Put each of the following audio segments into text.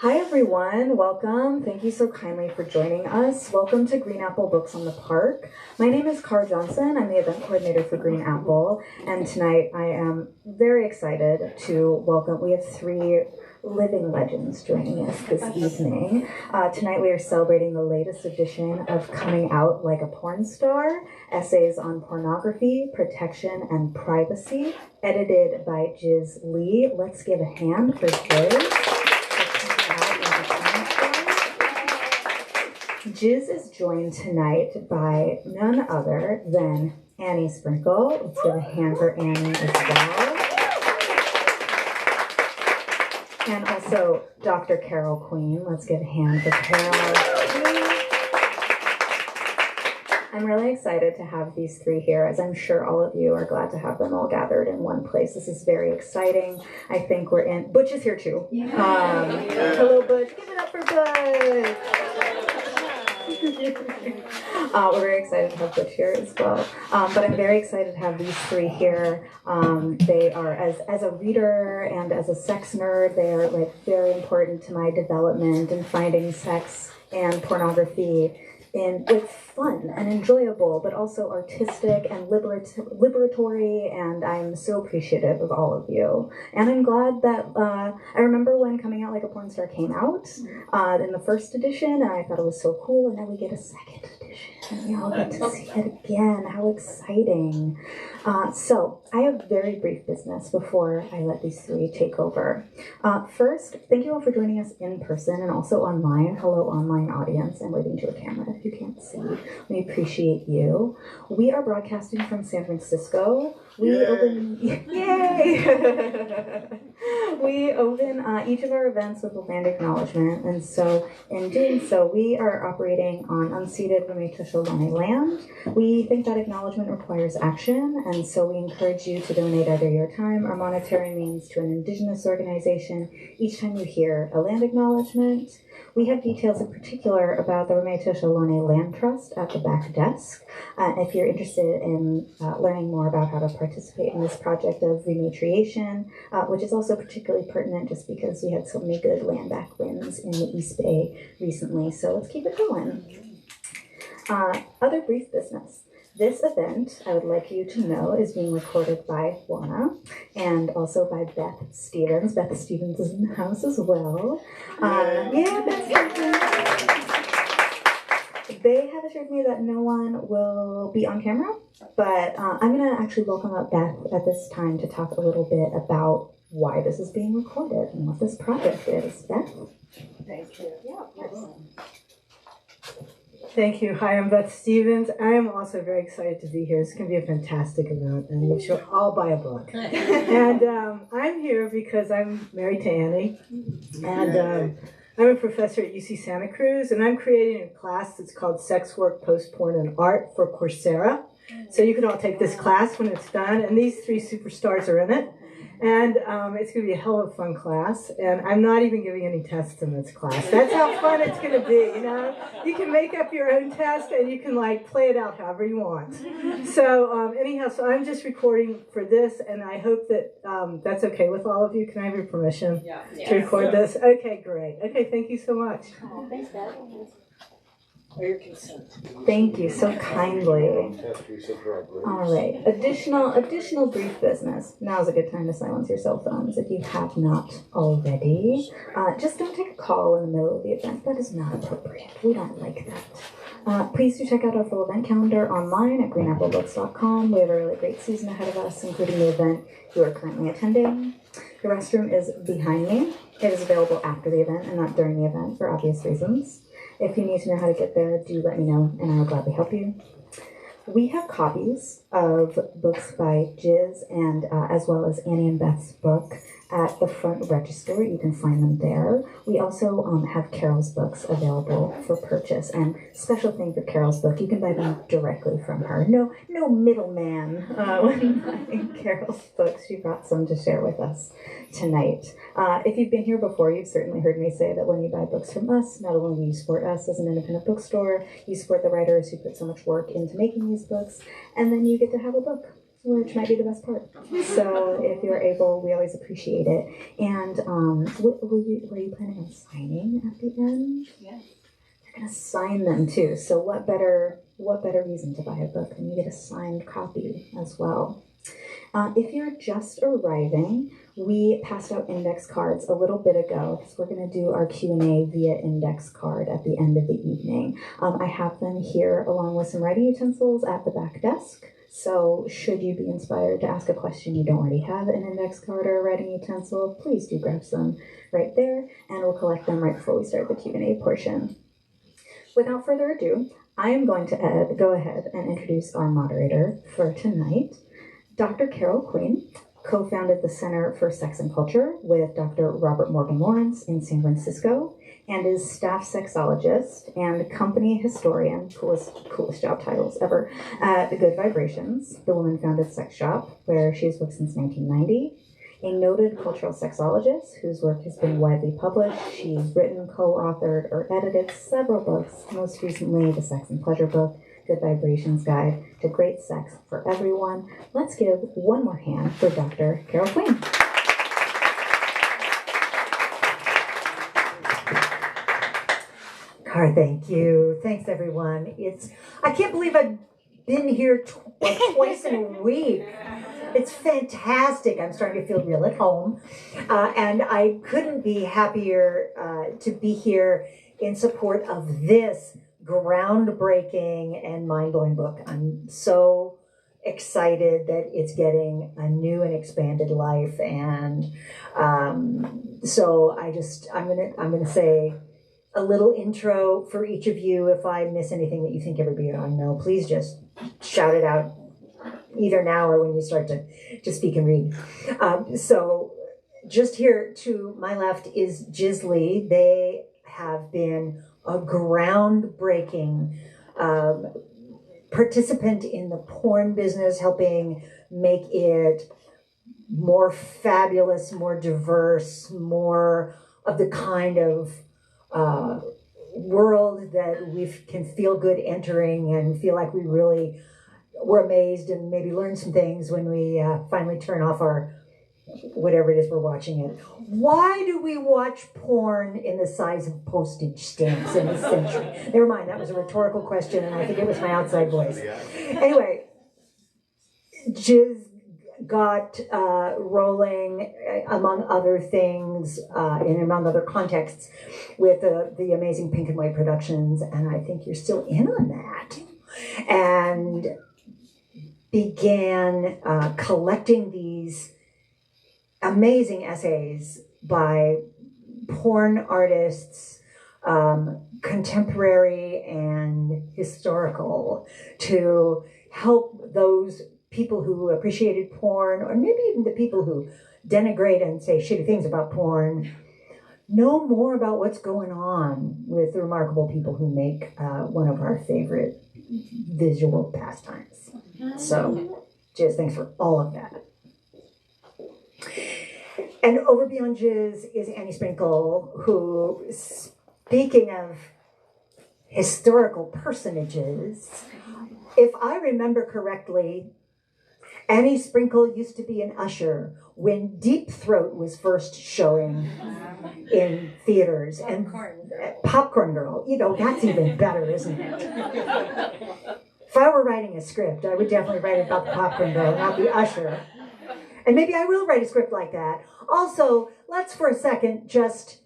Hi everyone, welcome. Thank you so kindly for joining us. Welcome to Green Apple Books on the Park. My name is Cara Johnson. I'm the event coordinator for Green Apple, and tonight I am very excited to welcome, we have three living legends joining us this evening. Tonight we are celebrating the latest edition of Coming Out Like a Porn Star, Essays on Pornography, Protection, and Privacy, edited by Jiz Lee. Let's give a hand for Jiz. Jiz is joined tonight by none other than Annie Sprinkle. Let's give a hand for Annie as well. And also Dr. Carol Queen. Let's give a hand for Carol. I'm really excited to have these three here, as I'm sure all of you are glad to have them all gathered in one place. This is very exciting. I think we're in... Butch is here too. Hello, Butch. Give it up for Butch. We're very excited to have Butch here as well. But I'm very excited to have these three here. They are, as a reader and as a sex nerd, they are like very important to my development in finding sex and pornography with fun and enjoyable, but also artistic and liberatory, and I'm so appreciative of all of you. And I'm glad that, I remember when Coming Out Like a Porn Star came out in the first edition, and I thought it was so cool, and now we get a second edition. We all get to see it again. How exciting. So, I have very brief business before I let these three take over. First, thank you all for joining us in person and also online. Hello, online audience. I'm waving to a camera if you can't see. We appreciate you. We are broadcasting from San Francisco. We open each of our events with a land acknowledgement, and so in doing so, we are operating on unceded Ramaytush land. We think that acknowledgement requires action, and so we encourage you to donate either your time or monetary means to an Indigenous organization each time you hear a land acknowledgement. We have details in particular about the Ramaytush Land Trust at the back desk. If you're interested in learning more about how to participate in this project of rematriation, which is also particularly pertinent just because we had so many good land back wins in the East Bay recently, so let's keep it going. Other brief business. This event, I would like you to know, is being recorded by Juana and also by Beth Stevens. Beth Stevens is in the house as well. Beth Stevens. They have assured me that no one will be on camera, but I'm going to actually welcome up Beth at this time to talk a little bit about why this is being recorded and what this project is. Beth? Thank you. Yeah, of course. Thank you. Hi, I'm Beth Stevens. I am also very excited to be here. It's going to be a fantastic event, and you should all buy a book. And I'm here because I'm married to Annie, and I'm a professor at UC Santa Cruz, and I'm creating a class that's called Sex Work, Post-Porn, and Art for Coursera. So you can all take this class when it's done, and these three superstars are in it. And it's going to be a hell of a fun class, and I'm not even giving any tests in this class. That's how fun it's going to be, you know? You can make up your own test, and you can, like, play it out however you want. So, anyhow, so I'm just recording for this, and I hope that that's okay with all of you. Can I have your permission to record this? Okay, great. Okay, thank you so much. Thanks, Dad. Or your consent. Thank you so kindly. All right. Additional brief business. Now is a good time to silence your cell phones if you have not already. Just don't take a call in the middle of the event. That is not appropriate. We don't like that. Please do check out our full event calendar online at greenapplebooks.com. We have a really great season ahead of us, including the event you are currently attending. The restroom is behind me. It is available after the event and not during the event for obvious reasons. If you need to know how to get there, do let me know, and I will gladly help you. We have copies of books by Jiz and as well as Annie and Beth's book at the front register. You can find them there. We also have Carol's books available for purchase. And special thing for Carol's book, you can buy them directly from her. No middleman when buying Carol's books. She brought some to share with us tonight. If you've been here before, you've certainly heard me say that when you buy books from us, not only do you support us as an independent bookstore, you support the writers who put so much work into making these books, and then you get to have a book. which might be the best part. So if you're able, we always appreciate it. And were you planning on signing at the end? Yeah. You're gonna sign them too. So what better reason to buy a book than you get a signed copy as well? If you're just arriving, we passed out index cards a little bit ago because we're going to do our Q&A via index card at the end of the evening. I have them here along with some writing utensils at the back desk. So should you be inspired to ask a question you don't already have an index card or a writing utensil, please do grab some right there, and we'll collect them right before we start the Q&A portion. Without further ado, I am going to go ahead and introduce our moderator for tonight. Dr. Carol Quinn co-founded the Center for Sex and Culture with Dr. Robert Morgan Lawrence in San Francisco and is staff sexologist and company historian, coolest job titles ever, at Good Vibrations. The woman founded Sex Shop, where she has worked since 1990. A noted cultural sexologist whose work has been widely published. She's written, co-authored, or edited several books, most recently the Sex and Pleasure book, Good Vibrations Guide to Great Sex for Everyone. Let's give one more hand for Dr. Carol Quinn. Thank you. Thanks, everyone. I can't believe I've been here twice in a week. It's fantastic. I'm starting to feel real at home. And I couldn't be happier to be here in support of this groundbreaking and mind-blowing book. I'm so excited that it's getting a new and expanded life, and so I'm gonna say a little intro for each of you. If I miss anything that you think everybody ought to know, please just shout it out either now or when you start to speak and read. So just here to my left is Jiz Lee. They have been a groundbreaking participant in the porn business, helping make it more fabulous, more diverse, more of the kind of world that we can feel good entering and feel like we really were amazed and maybe learn some things when we finally turn off our whatever it is we're watching it. Why do we watch porn in the size of postage stamps in this century? Never mind, that was a rhetorical question, and I think it was my outside voice. Anyway, Jiz got rolling, among other things, and among other contexts, with the amazing Pink and White Productions, and I think you're still in on that, and began collecting these amazing essays by porn artists, contemporary and historical, to help those people who appreciated porn, or maybe even the people who denigrate and say shitty things about porn, know more about what's going on with the remarkable people who make one of our favorite visual pastimes. So, Jiz, thanks for all of that. And over beyond Jiz is Annie Sprinkle, who, speaking of historical personages, if I remember correctly, Annie Sprinkle used to be an usher when Deep Throat was first showing in theaters. Popcorn Girl, that's even better, isn't it? If I were writing a script, I would definitely write about the Popcorn Girl, not the usher. And maybe I will write a script like that. Also, let's for a second just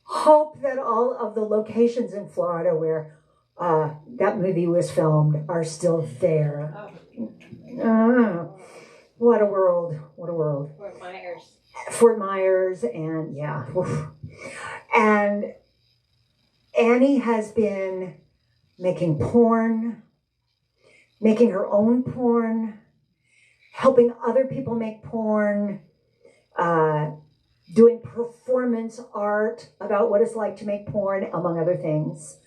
hope that all of the locations in Florida where that movie was filmed are still there. What a world. What a world. Fort Myers, and yeah. Oof. And Annie has been making porn, making her own porn, helping other people make porn, doing performance art about what it's like to make porn, among other things.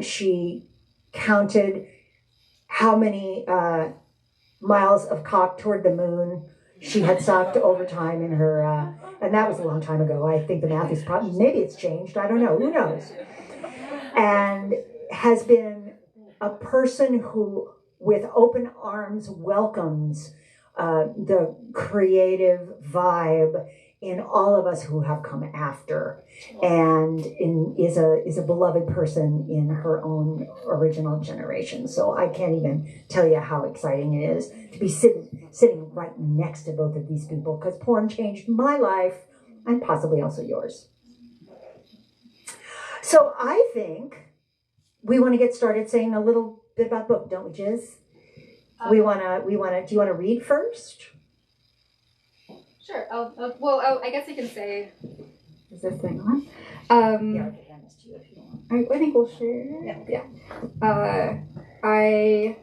She counted how many miles of cock toward the moon she had sucked over time in her, and that was a long time ago. I think the math is probably, maybe it's changed, I don't know, who knows? And has been a person who with open arms welcomes the creative vibe in all of us who have come after, and is a beloved person in her own original generation. So I can't even tell you how exciting it is to be sitting right next to both of these people, because porn changed my life and possibly also yours. So I think we want to get started saying a little bit about the book, don't we, Jiz? Do you want to read first? Sure. I guess I can say. Is this thing on? Yeah, I'll give this to you if you want. I think we'll share. Yeah. I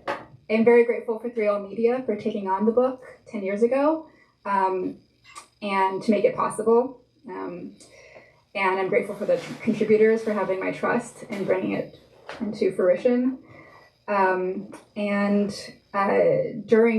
am very grateful for 3L Media for taking on the book 10 years ago, and to make it possible. And I'm grateful for the contributors for having my trust and bringing it into fruition. During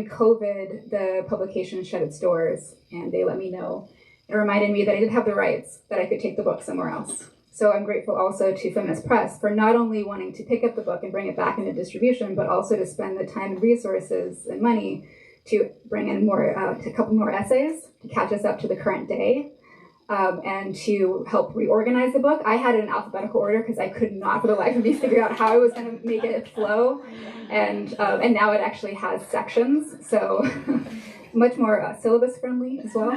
COVID, the publication shut its doors, and they let me know. It reminded me that I did have the rights, that I could take the book somewhere else. So I'm grateful also to Feminist Press for not only wanting to pick up the book and bring it back into distribution, but also to spend the time and resources and money to bring in a couple more essays to catch us up to the current day. And to help reorganize the book. I had it in alphabetical order because I could not for the life of me figure out how I was going to make it flow. And now it actually has sections, so much more syllabus friendly as well.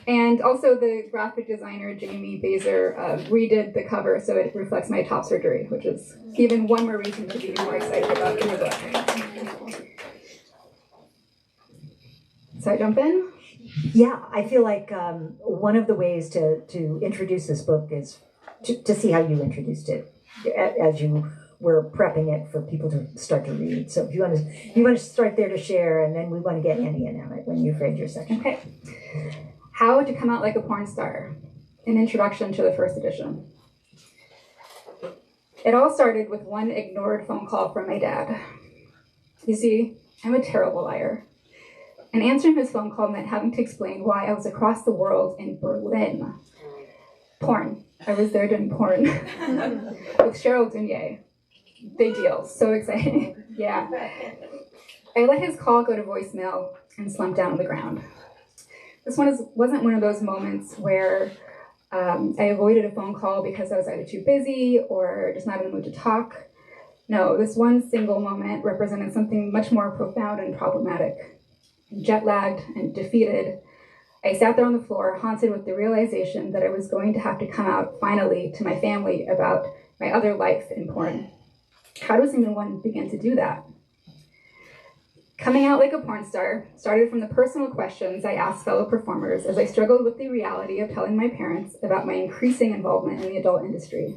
And also the graphic designer, Jamie Baser, redid the cover so it reflects my top surgery, which is even one more reason to be more excited about the book. So I jump in? Yeah, I feel like one of the ways to introduce this book is to see how you introduced it as you were prepping it for people to start to read. So if you want to start there to share, and then we want to get Annie in on it when you've read your section. Okay. How to Come Out Like a Porn Star, an introduction to the first edition. It all started with one ignored phone call from my dad. You see, I'm a terrible liar. And answering his phone call meant having to explain why I was across the world in Berlin. Porn. I was there doing porn with Cheryl Dunye. Big deal. So exciting. Yeah. I let his call go to voicemail and slumped down on the ground. This wasn't one of those moments where I avoided a phone call because I was either too busy or just not in the mood to talk. No, this one single moment represented something much more profound and problematic. Jet-lagged and defeated, I sat there on the floor, haunted with the realization that I was going to have to come out finally to my family about my other life in porn. How does anyone begin to do that? Coming out like a porn star started from the personal questions I asked fellow performers as I struggled with the reality of telling my parents about my increasing involvement in the adult industry.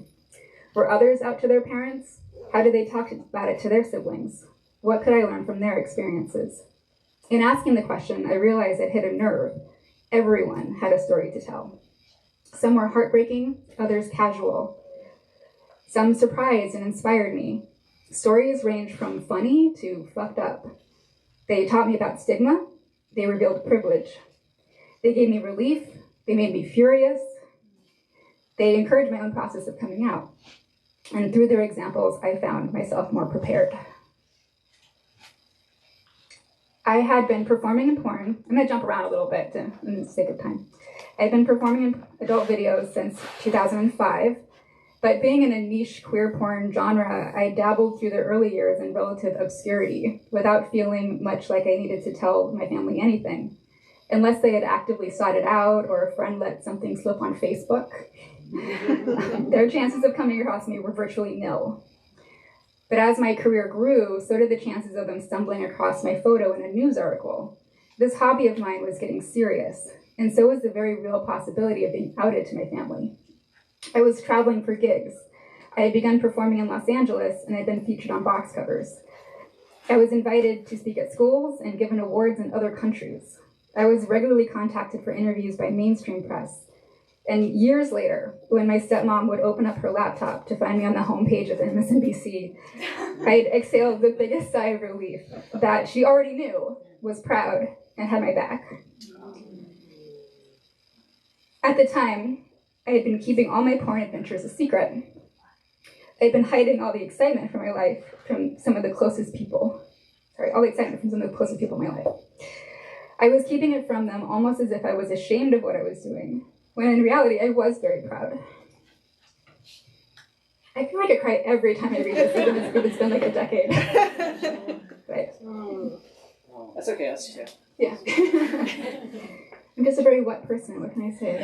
Were others out to their parents? How did they talk about it to their siblings? What could I learn from their experiences? In asking the question, I realized it hit a nerve. Everyone had a story to tell. Some were heartbreaking, others casual. Some surprised and inspired me. Stories ranged from funny to fucked up. They taught me about stigma. They revealed privilege. They gave me relief. They made me furious. They encouraged my own process of coming out. And through their examples, I found myself more prepared. I had been performing in porn. I'm going to jump around a little bit in the sake of time. I'd been performing in adult videos since 2005, but being in a niche queer porn genre, I dabbled through the early years in relative obscurity without feeling much like I needed to tell my family anything, unless they had actively sought it out or a friend let something slip on Facebook. Their chances of coming across me were virtually nil. But as my career grew, so did the chances of them stumbling across my photo in a news article. This hobby of mine was getting serious, and so was the very real possibility of being outed to my family. I was traveling for gigs. I had begun performing in Los Angeles, and I'd been featured on box covers. I was invited to speak at schools and given awards in other countries. I was regularly contacted for interviews by mainstream press. And years later, when my stepmom would open up her laptop to find me on the homepage of MSNBC, I'd exhaled the biggest sigh of relief that she already knew was proud and had my back. At the time, I had been keeping all my porn adventures a secret. I'd been hiding all the excitement from my life from some of the closest people. All the excitement from some of the closest people in my life. I was keeping it from them almost as if I was ashamed of what I was doing, when in reality I was very proud. I feel like I cry every time I read this, even if it's been like a decade. But That's okay, us too. yeah. I'm just a very wet person, what can I say?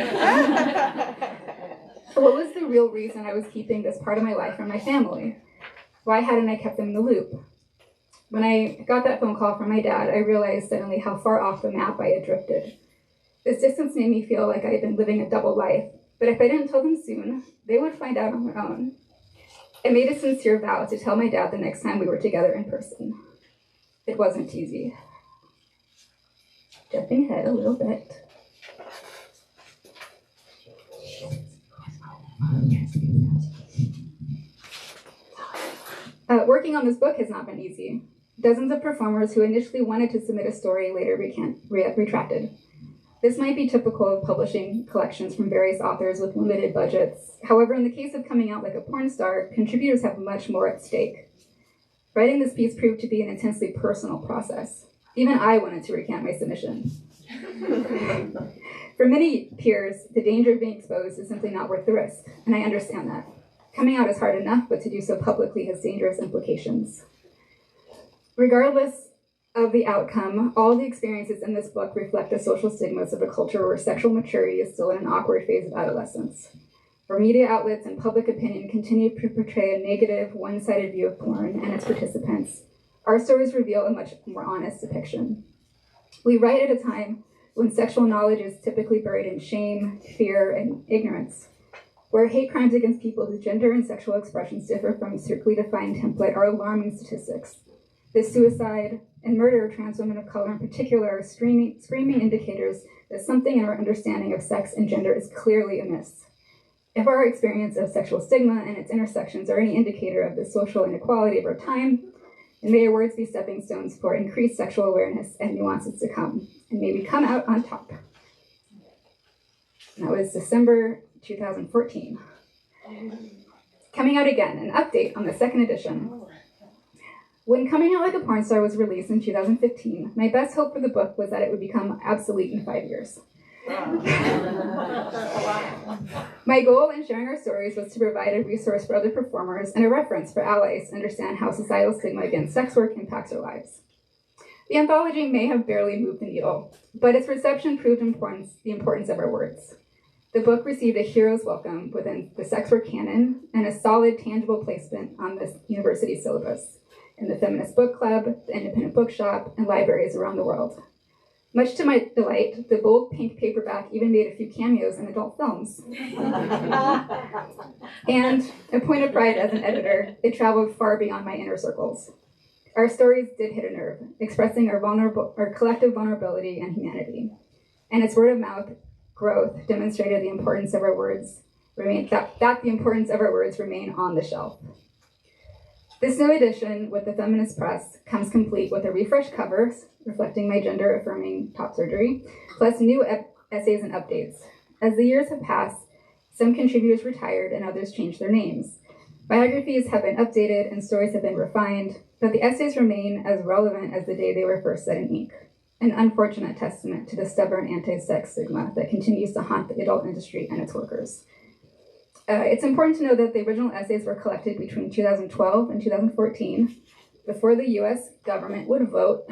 What was the real reason I was keeping this part of my life from my family? Why hadn't I kept them in the loop? When I got that phone call from my dad, I realized suddenly how far off the map I had drifted. This distance made me feel like I had been living a double life, but if I didn't tell them soon, they would find out on their own. I made a sincere vow to tell my dad the next time we were together in person. It wasn't easy. Jumping ahead a little bit. Working on this book has not been easy. Dozens of performers who initially wanted to submit a story later retracted. This might be typical of publishing collections from various authors with limited budgets. However, in the case of coming out like a porn star, contributors have much more at stake. Writing this piece proved to be an intensely personal process. Even I wanted to recant my submission. For many peers, the danger of being exposed is simply not worth the risk, and I understand that. Coming out is hard enough, but to do so publicly has dangerous implications. Regardless of the outcome, all the experiences in this book reflect the social stigmas of a culture where sexual maturity is still in an awkward phase of adolescence, where media outlets and public opinion continue to portray a negative, one-sided view of porn and its participants. Our stories reveal a much more honest depiction. We write at a time when sexual knowledge is typically buried in shame, fear, and ignorance, where hate crimes against people whose gender and sexual expressions differ from a strictly defined template are alarming statistics. The suicide and murder of trans women of color in particular are screaming indicators that something in our understanding of sex and gender is clearly amiss. If our experience of sexual stigma and its intersections are any indicator of the social inequality of our time, and may our words be stepping stones for increased sexual awareness and nuances to come, and may we come out on top. And that was December 2014. Coming out again, an update on the second edition. When Coming Out Like a Porn Star was released in 2015, my best hope for the book was that it would become obsolete in 5 years. My goal in sharing our stories was to provide a resource for other performers and a reference for allies to understand how societal stigma against sex work impacts our lives. The anthology may have barely moved the needle, but its reception proved the importance of our words. The book received a hero's welcome within the sex work canon and a solid, tangible placement on the university syllabus, in the Feminist Book Club, the Independent Bookshop, and libraries around the world. Much to my delight, the bold pink paperback even made a few cameos in adult films. And a point of pride as an editor, it traveled far beyond my inner circles. Our stories did hit a nerve, expressing our collective vulnerability and humanity. And its word of mouth growth demonstrated the importance of our words remain on the shelf. This new edition with the Feminist Press comes complete with a refreshed cover reflecting my gender-affirming top surgery, plus new essays and updates. As the years have passed, some contributors retired and others changed their names. Biographies have been updated and stories have been refined, but the essays remain as relevant as the day they were first set in ink. An unfortunate testament to the stubborn anti-sex stigma that continues to haunt the adult industry and its workers. It's important to know that the original essays were collected between 2012 and 2014, before the U.S. government would vote,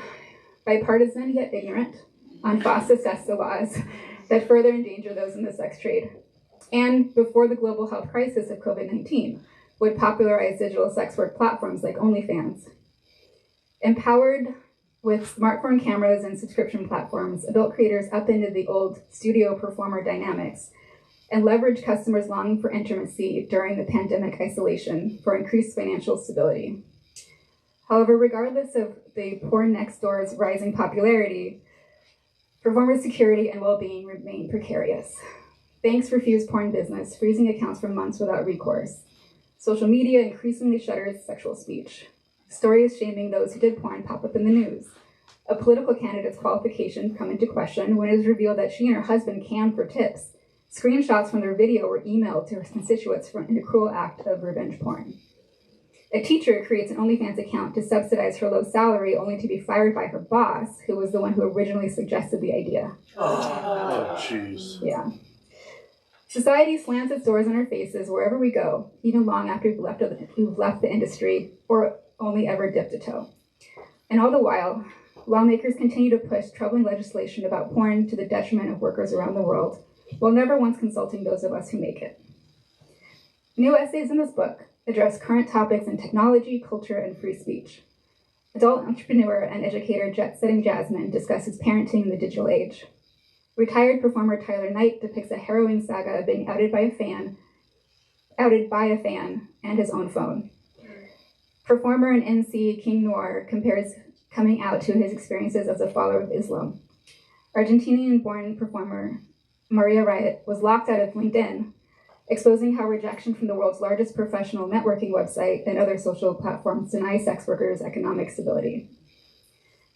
bipartisan yet ignorant, on FOSTA-SESTA laws that further endanger those in the sex trade, and before the global health crisis of COVID-19 would popularize digital sex work platforms like OnlyFans. Empowered with smartphone cameras and subscription platforms, adult creators upended the old studio performer dynamics and leveraged customers longing for intimacy during the pandemic isolation for increased financial stability. However, regardless of the porn next door's rising popularity, performer security and well-being remain precarious. Banks refuse porn business, freezing accounts for months without recourse. Social media increasingly shutters sexual speech. Stories shaming those who did porn pop up in the news. A political candidate's qualification come into question when it is revealed that she and her husband canned for tips. Screenshots from their video were emailed to her constituents in a cruel act of revenge porn. A teacher creates an OnlyFans account to subsidize her low salary only to be fired by her boss, who was the one who originally suggested the idea. Oh, jeez. Yeah. Society slams its doors in our faces wherever we go, even long after we've left the industry or only ever dipped a toe. And all the while, lawmakers continue to push troubling legislation about porn to the detriment of workers around the world, while never once consulting those of us who make it. New essays in this book address current topics in technology, culture, and free speech. Adult entrepreneur and educator jet-setting Jasmine discusses parenting in the digital age. Retired performer Tyler Knight depicts a harrowing saga of being outed by a fan and his own phone. Performer and MC King Noir compares coming out to his experiences as a follower of Islam. Argentinian-born performer Maria Riot was locked out of LinkedIn, exposing how rejection from the world's largest professional networking website and other social platforms deny sex workers economic stability.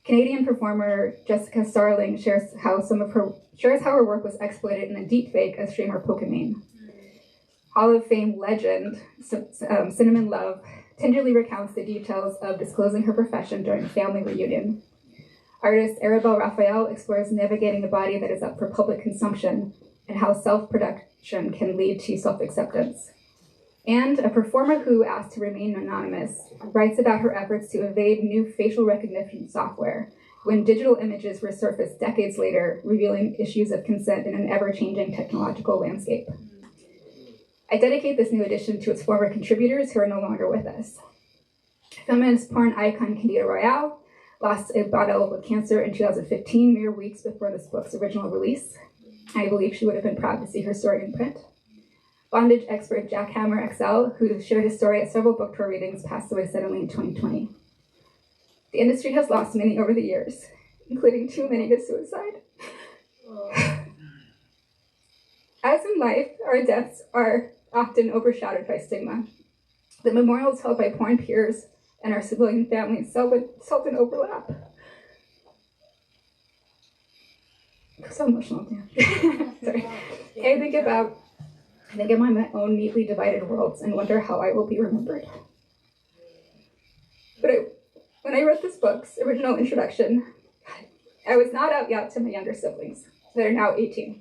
Canadian performer Jessica Starling shares how her work was exploited in a deepfake as streamer Pokimane. Hall of Fame legend Cinnamon Love tenderly recounts the details of disclosing her profession during a family reunion. Artist Arabelle Raphael explores navigating a body that is up for public consumption and how self-production can lead to self-acceptance. And a performer who asked to remain anonymous writes about her efforts to evade new facial recognition software when digital images resurface decades later, revealing issues of consent in an ever-changing technological landscape. I dedicate this new edition to its former contributors who are no longer with us. Feminist porn icon Candida Royale lost a battle with cancer in 2015, mere weeks before this book's original release. I believe she would have been proud to see her story in print. Bondage expert Jack Hammer XL, who shared his story at several book tour readings, passed away suddenly in 2020. The industry has lost many over the years, including too many to suicide. As in life, our deaths are often overshadowed by stigma. The memorials held by porn peers and our civilian families seldom overlap. I'm so emotional, yeah. Sorry. I think about my own neatly divided worlds and wonder how I will be remembered. But when I wrote this book's original introduction, I was not out yet to my younger siblings that are now 18.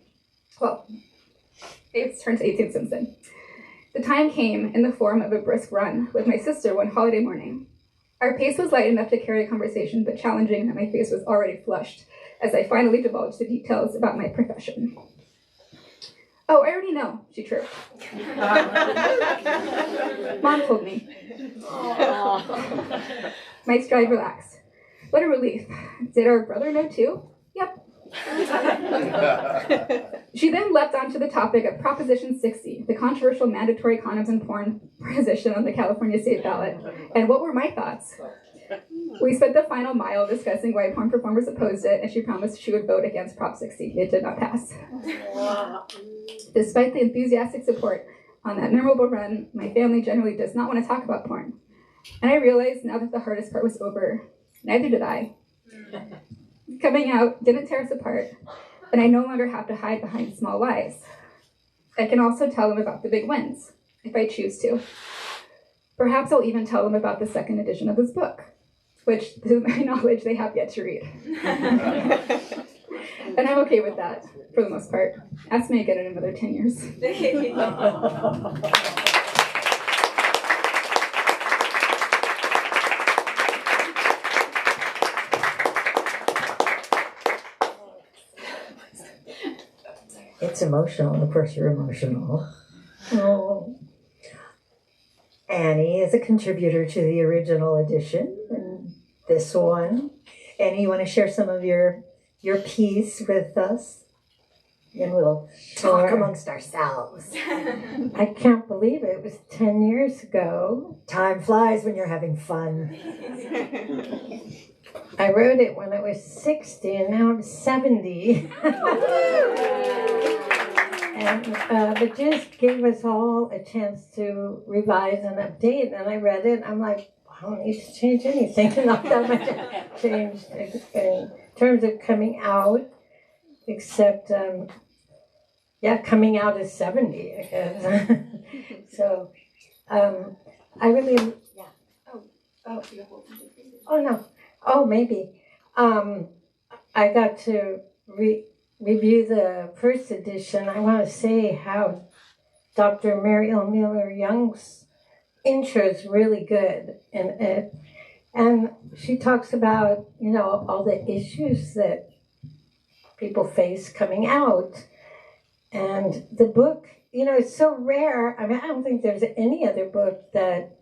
Well, it's turned 18 since then. The time came in the form of a brisk run with my sister one holiday morning. Our pace was light enough to carry a conversation, but challenging that my face was already flushed as I finally divulged the details about my profession. Oh, I already know, she chirped. Mom told me. My stride relaxed. What a relief. Did our brother know too? Yep. She then leapt onto the topic of Proposition 60, the controversial mandatory condoms and porn position on the California state ballot, and what were my thoughts? We spent the final mile discussing why porn performers opposed it, and she promised she would vote against Prop 60. It did not pass. Despite the enthusiastic support on that memorable run, my family generally does not want to talk about porn. And I realized now that the hardest part was over, neither did I. Coming out didn't tear us apart, and I no longer have to hide behind small lies. I can also tell them about the big wins, if I choose to. Perhaps I'll even tell them about the second edition of this book, which, to my knowledge, they have yet to read. And I'm okay with that, for the most part. Ask me again in another 10 years. It's emotional. Of course, you're emotional. Oh. Annie is a contributor to the original edition, and this one. Annie, you want to share some of your piece with us? And we'll talk amongst ourselves. I can't believe it. It was 10 years ago. Time flies when you're having fun. I wrote it when I was 60, and now I'm 70. And but Jiz gave us all a chance to revise and update, and I read it, and I'm like, I don't need to change anything. Not that much changed in terms of coming out, except, coming out is 70, I guess. So, I really, Oh, no. Oh, maybe. I got to review the first edition. I want to say how Dr. Mary L. Miller Young's intro is really good in it. And she talks about, all the issues that people face coming out. And the book, it's so rare. I mean, I don't think there's any other book that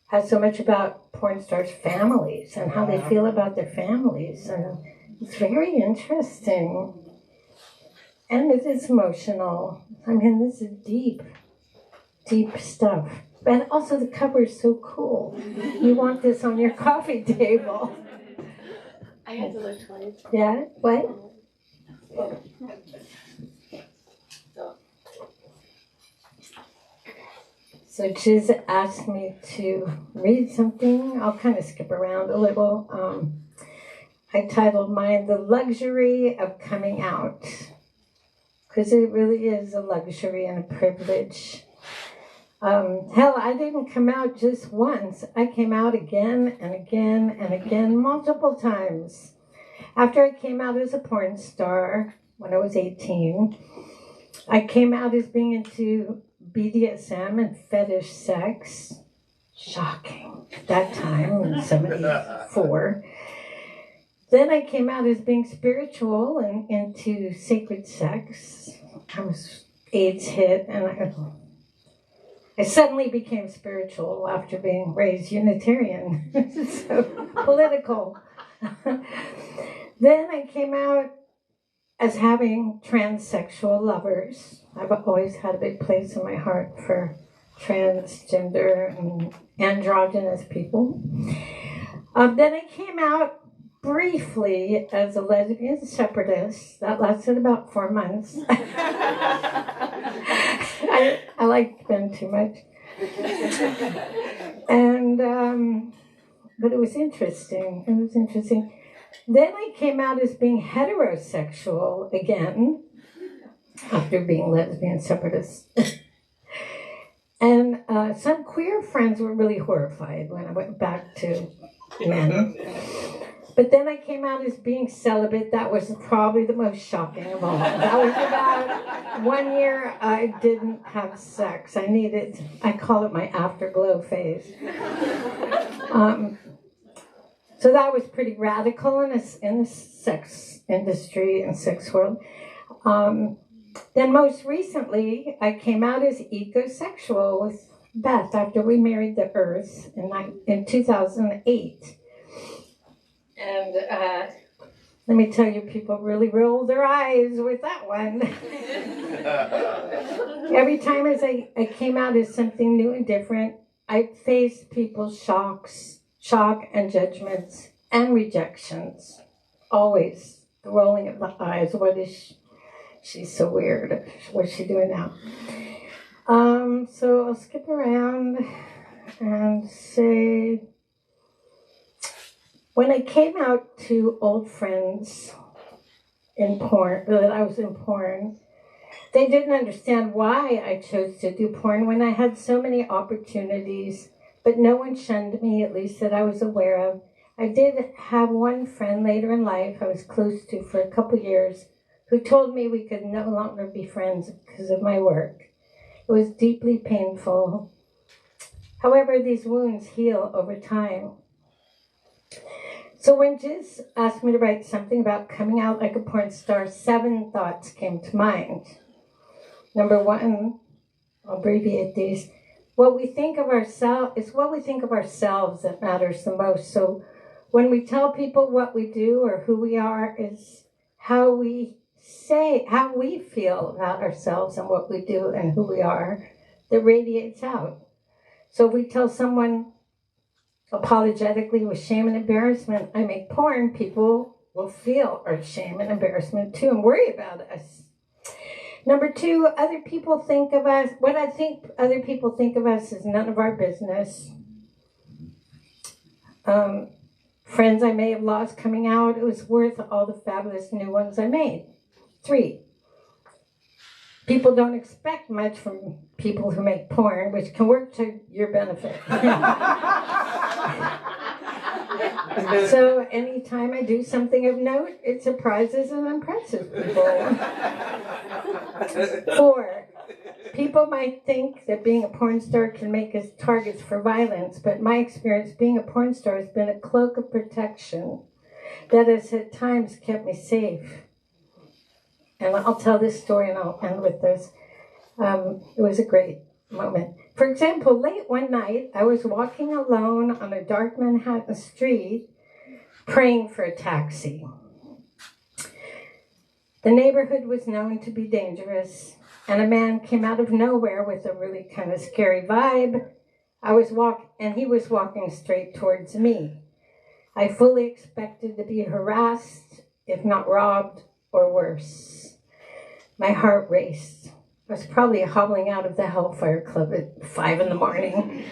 has so much about porn stars' families and how they feel about their families. And it's very interesting. And it is emotional. I mean, this is deep, deep stuff. But also the cover is so cool. You want this on your coffee table. I had to look twice. Yeah? What? So Jiz asked me to read something. I'll kind of skip around a little. I titled mine The Luxury of Coming Out, because it really is a luxury and a privilege. Hell, I didn't come out just once. I came out again and again and again, multiple times. After I came out as a porn star when I was 18, I came out as being into BDSM and fetish sex. Shocking. At that time, in 74. Then I came out as being spiritual and into sacred sex. AIDS hit, and I suddenly became spiritual after being raised Unitarian. So political. Then I came out as having transsexual lovers. I've always had a big place in my heart for transgender and androgynous people. Then I came out briefly as a lesbian separatist. That lasted about 4 months. I liked men too much. And, but it was interesting. It was interesting. Then I came out as being heterosexual again, after being lesbian separatist. And some queer friends were really horrified when I went back to men. But then I came out as being celibate. That was probably the most shocking of all. That was about 1 year I didn't have sex. I call it my afterglow phase. So that was pretty radical in the sex industry and sex world. Then most recently, I came out as ecosexual with Beth after we married the Earth in 2008. And let me tell you, people really roll their eyes with that one. Every time as I came out as something new and different, I faced people's shock and judgments and rejections. Always the rolling of the eyes. What is she's so weird. What's she doing now? So I'll skip around and say, when I came out to old friends in porn, that I was in porn, they didn't understand why I chose to do porn when I had so many opportunities, but no one shunned me, at least that I was aware of. I did have one friend later in life I was close to for a couple years who told me we could no longer be friends because of my work. It was deeply painful. However, these wounds heal over time. So when Jiz asked me to write something about coming out like a porn star, 7 thoughts came to mind. Number 1, I'll abbreviate these. What we think of ourselves is what we think of ourselves that matters the most. So when we tell people what we do or who we are, is how we feel about ourselves and what we do and who we are that radiates out. So if we tell someone apologetically with shame and embarrassment, I make porn, people will feel our shame and embarrassment too and worry about us. Number 2, other people think of us, what I think other people think of us is none of our business. Friends I may have lost coming out, it was worth all the fabulous new ones I made. 3, people don't expect much from people who make porn, which can work to your benefit. So anytime I do something of note, it surprises and impresses people. 4, people might think that being a porn star can make us targets for violence, but in my experience, being a porn star has been a cloak of protection that has at times kept me safe. And I'll tell this story and I'll end with this. It was a great moment. For example, late one night, I was walking alone on a dark Manhattan street, praying for a taxi. The neighborhood was known to be dangerous, and a man came out of nowhere with a really kind of scary vibe. He was walking straight towards me. I fully expected to be harassed, if not robbed, or worse. My heart raced. I was probably hobbling out of the Hellfire Club at 5 in the morning.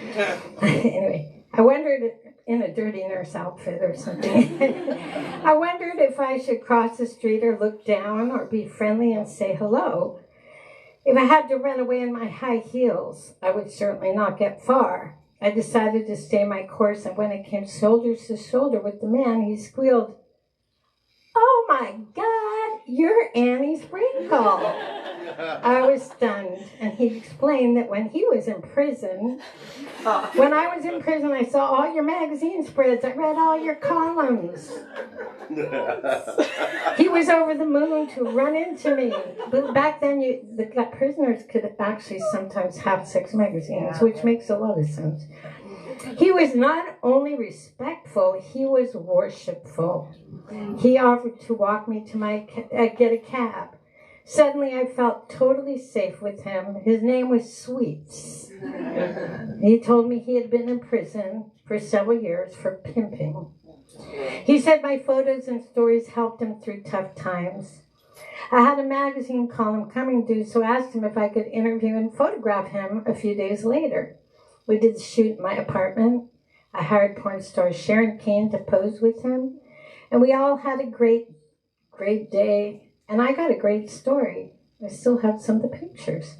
Anyway, I wondered, in a dirty nurse outfit or something, I wondered if I should cross the street or look down or be friendly and say hello. If I had to run away in my high heels, I would certainly not get far. I decided to stay my course, and when it came shoulder to shoulder with the man, he squealed, "Oh my God, you're Annie Sprinkle." I was stunned, and he explained that when I was in prison, I saw all your magazine spreads. I read all your columns. He was over the moon to run into me. But back then, the prisoners could actually sometimes have sex magazines, which makes a lot of sense. He was not only respectful, he was worshipful. He offered to walk me to get a cab. Suddenly, I felt totally safe with him. His name was Sweets. He told me he had been in prison for several years for pimping. He said my photos and stories helped him through tough times. I had a magazine column coming due, so I asked him if I could interview and photograph him a few days later. We did the shoot in my apartment. I hired porn star Sharon Kane to pose with him, and we all had a great day. And I got a great story. I still have some of the pictures.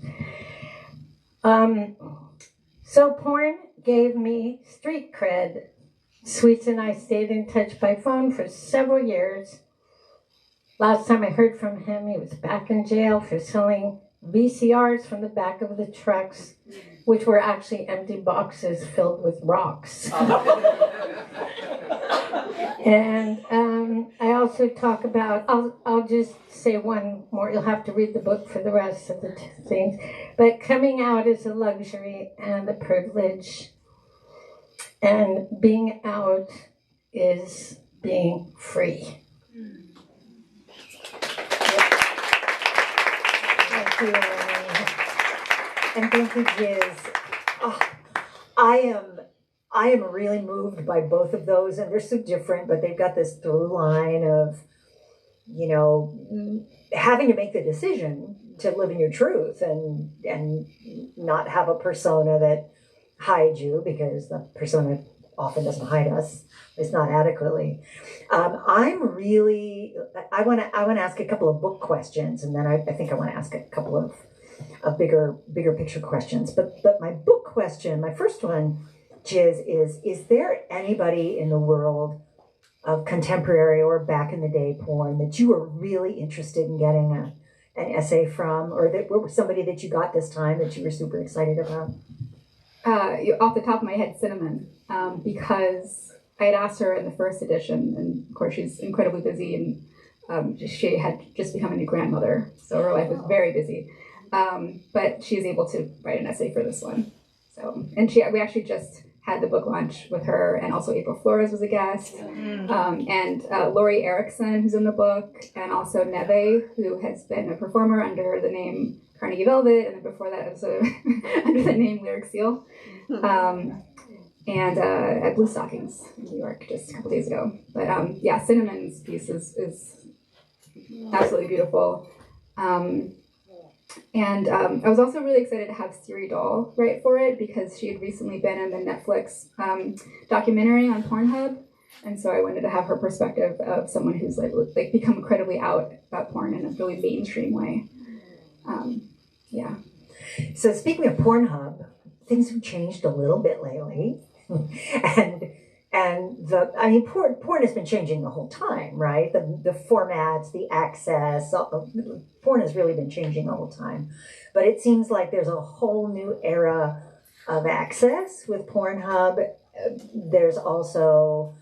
So porn gave me street cred. Sweets and I stayed in touch by phone for several years. Last time I heard from him, he was back in jail for selling VCRs from the back of the trucks, which were actually empty boxes filled with rocks. And I also talk about, I'll just say one more, you'll have to read the book for the rest of the things, but coming out is a luxury and a privilege, and being out is being free. Thank you, Annie. And thank you, Jiz. Oh, I am really moved by both of those, and they're so different, but they've got this through line of, having to make the decision to live in your truth and not have a persona that hides you, because the persona often doesn't hide us, at least not adequately. I want to ask a couple of book questions, and then I think I want to ask a couple of bigger picture questions. But my book question, my first one, Jiz, is there anybody in the world of contemporary or back in the day porn that you were really interested in getting an essay from, or that was somebody that you got this time that you were super excited about? Off the top of my head, Cinnamon, because I had asked her in the first edition, and of course she's incredibly busy, and she had just become a new grandmother, so her life was very busy. But she was able to write an essay for this one. So, and we actually just had the book launch with her, and also April Flores was a guest, and Laurie Erickson, who's in the book, and also Neve, who has been a performer under the name Carnegie Velvet, and then before that also under the name Lyric Seal, and at Blue Stockings in New York just a couple days ago. But yeah, Cinnamon's piece is absolutely beautiful. And I was also really excited to have Siri Dahl write for it, because she had recently been in the Netflix documentary on Pornhub, and so I wanted to have her perspective of someone who's like become incredibly out about porn in a really mainstream way. Yeah. So speaking of Pornhub, things have changed a little bit lately, and And porn has been changing the whole time, right? The formats, the access, porn has really been changing the whole time. But it seems like there's a whole new era of access with Pornhub. There's also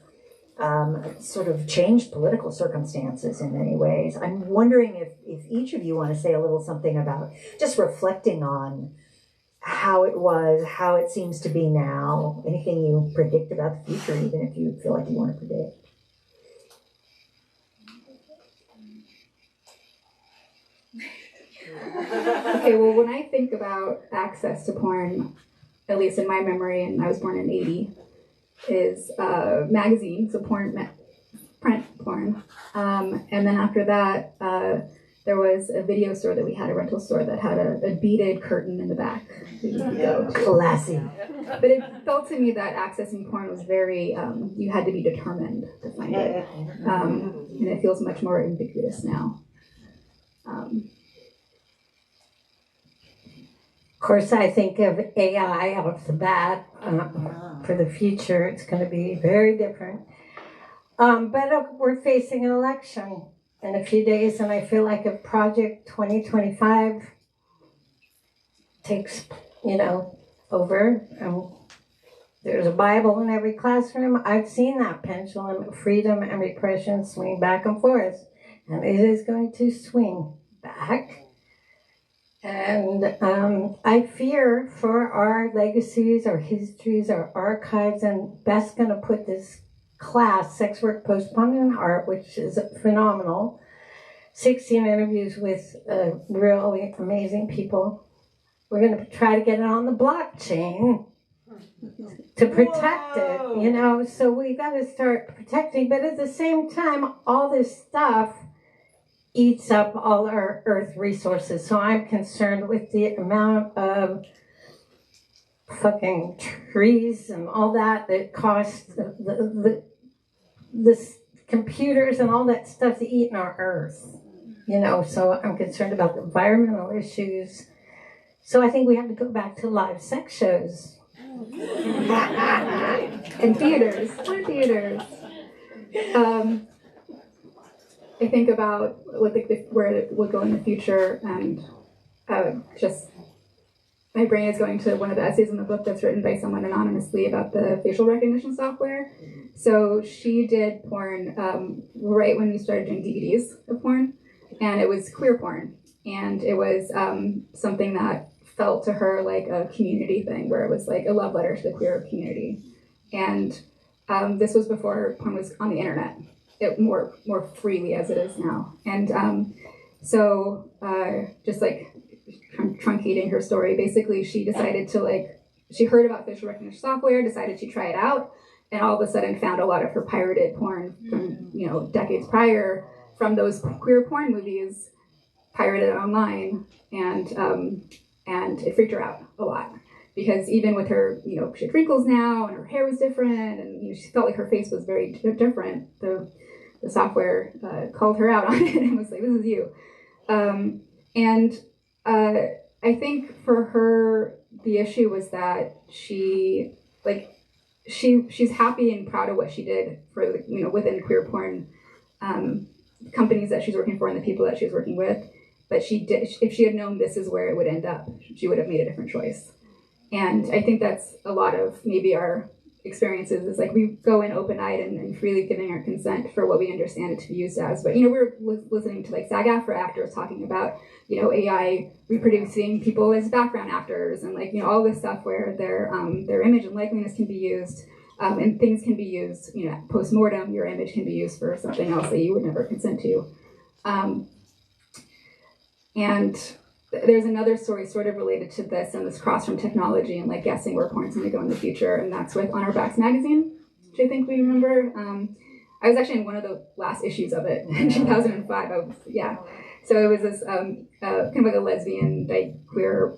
sort of changed political circumstances in many ways. I'm wondering if each of you want to say a little something about just reflecting on how it was, how it seems to be now, anything you predict about the future, even if you feel like you want to predict. Okay, well, when I think about access to porn, at least in my memory, and I was born in 80, is magazines, so print porn. And then after that, there was a video store that we had, a rental store that had a beaded curtain in the back that you could go to. Classy. But it felt to me that accessing porn was very, you had to be determined to find it. And it feels much more ubiquitous now. Of course, I think of AI off the bat. For the future, it's going to be very different. But we're facing an election in a few days, and I feel like if Project 2025 takes, over, there's a Bible in every classroom. I've seen that pendulum of freedom and repression swing back and forth, and it is going to swing back. And I fear for our legacies, our histories, our archives, and Beth's going to put this class, Sex Work, Postponement, and Art, which is phenomenal. 16 interviews with really amazing people. We're going to try to get it on the blockchain to protect it, so we got to start protecting. But at the same time, all this stuff eats up all our earth resources. So I'm concerned with the amount of fucking trees and all that costs the computers and all that stuff to eat in our earth. So I'm concerned about the environmental issues. So I think we have to go back to live sex shows. And theaters. More theaters. I think about where it would go in the future, and just my brain is going to one of the essays in the book that's written by someone anonymously about the facial recognition software. So she did porn right when we started doing DVDs of porn, and it was queer porn, and it was something that felt to her like a community thing, where it was like a love letter to the queer community. And this was before porn was on the internet. It more freely as it is now. And so just like truncating her story, basically she decided to she heard about facial recognition software, decided she'd try it out, and all of a sudden found a lot of her pirated porn from decades prior from those queer porn movies pirated online, and it freaked her out a lot. Because even with her, she had wrinkles now, and her hair was different, and she felt like her face was very different. The software called her out on it and was like, "This is you." I think for her, the issue was that she's happy and proud of what she did for within queer porn companies that she's working for and the people that she's working with. But if she had known this is where it would end up, she would have made a different choice. And I think that's a lot of maybe our experiences, is like we go in open-eyed and freely giving our consent for what we understand it to be used as. But we're listening to SAG-AFTRA actors talking about AI reproducing people as background actors, and all this stuff where their image and likeliness can be used, and things can be used post-mortem. Your image can be used for something else that you would never consent to. And there's another story sort of related to this and this cross from technology and guessing where porn's going to go in the future, and that's with On Our Backs magazine, which I think we remember. I was actually in one of the last issues of it in 2005. So it was this kind of like a lesbian, queer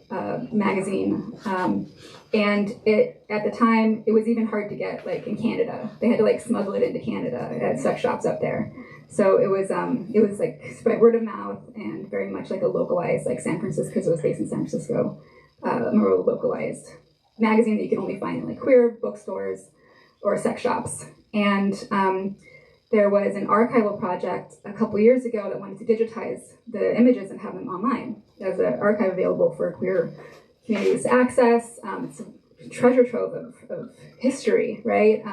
magazine, and it at the time it was even hard to get in Canada. They had to smuggle it into Canada at sex shops up there. So it was spread word of mouth and very much a localized San Francisco, because it was based in San Francisco, more localized magazine that you can only find in queer bookstores. or sex shops. And there was an archival project a couple years ago that wanted to digitize the images and have them online as an archive available for queer communities to access. It's a treasure trove of history, right?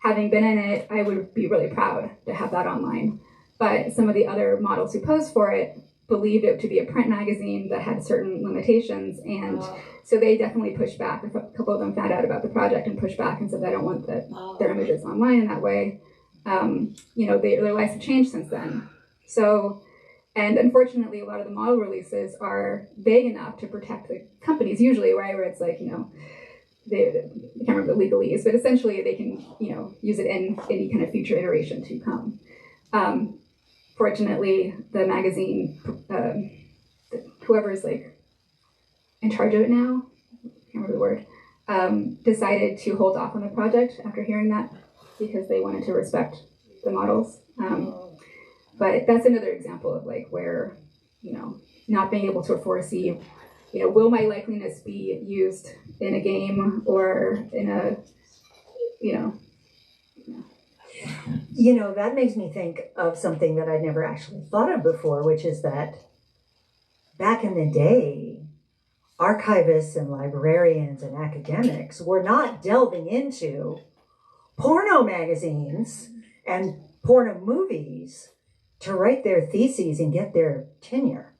Having been in it, I would be really proud to have that online. But some of the other models who posed for it believed it to be a print magazine that had certain limitations, and so they definitely pushed back. A couple of them found out about the project and pushed back and said they don't want their images online in that way. Their lives have changed since then. So, and unfortunately, a lot of the model releases are vague enough to protect the companies, usually, right, where it's like, I can't remember the legalese, but essentially they can, use it in any kind of future iteration to come. Fortunately, the magazine, whoever's like in charge of it now, I can't remember the word, decided to hold off on the project after hearing that because they wanted to respect the models. But that's another example of like where, not being able to foresee, will my likeliness be used in a game or in a, That makes me think of something that I'd never actually thought of before, which is that back in the day, archivists and librarians and academics were not delving into porno magazines and porno movies to write their theses and get their tenure,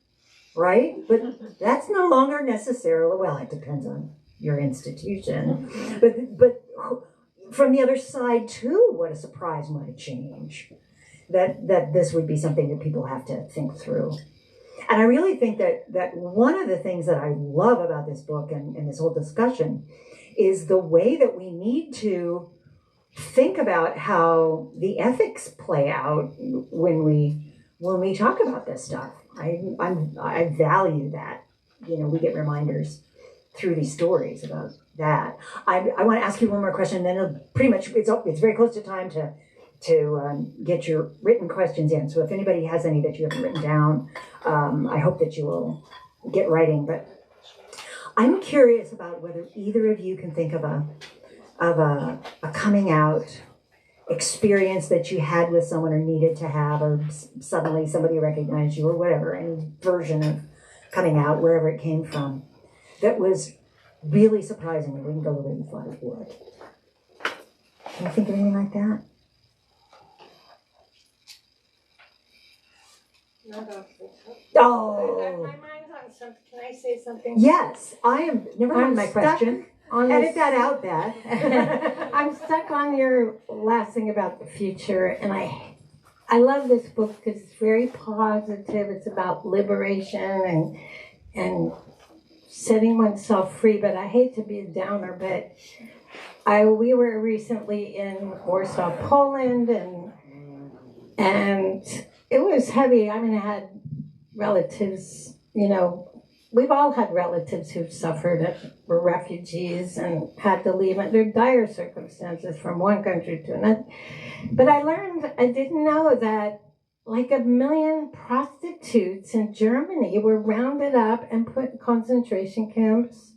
right? But that's no longer necessarily, well, it depends on your institution. But from the other side too, what a surprise, what a change. That this would be something that people have to think through. And I really think that one of the things that I love about this book and this whole discussion is the way that we need to think about how the ethics play out when we talk about this stuff. I value that. We get reminders through these stories about that. I want to ask you one more question, and then pretty much it's very close to time to get your written questions in. So if anybody has any that you haven't written down, I hope that you will get writing. But I'm curious about whether either of you can think of a coming out experience that you had with someone or needed to have, or suddenly somebody recognized you, or whatever, any version of coming out, wherever it came from, that was really surprising and didn't go the way you thought it would. Can you think of anything like that? Oh. My mind's on something. Can I say something? Yes, I am. Never mind my question. Edit that out, Beth. I'm stuck on your last thing about the future, and I love this book because it's very positive. It's about liberation and setting oneself free. But I hate to be a downer, but we were recently in Warsaw, Poland, and it was heavy. I mean, I had relatives, we've all had relatives who've suffered, were refugees and had to leave under dire circumstances from one country to another. But I didn't know that like 1 million prostitutes in Germany were rounded up and put in concentration camps.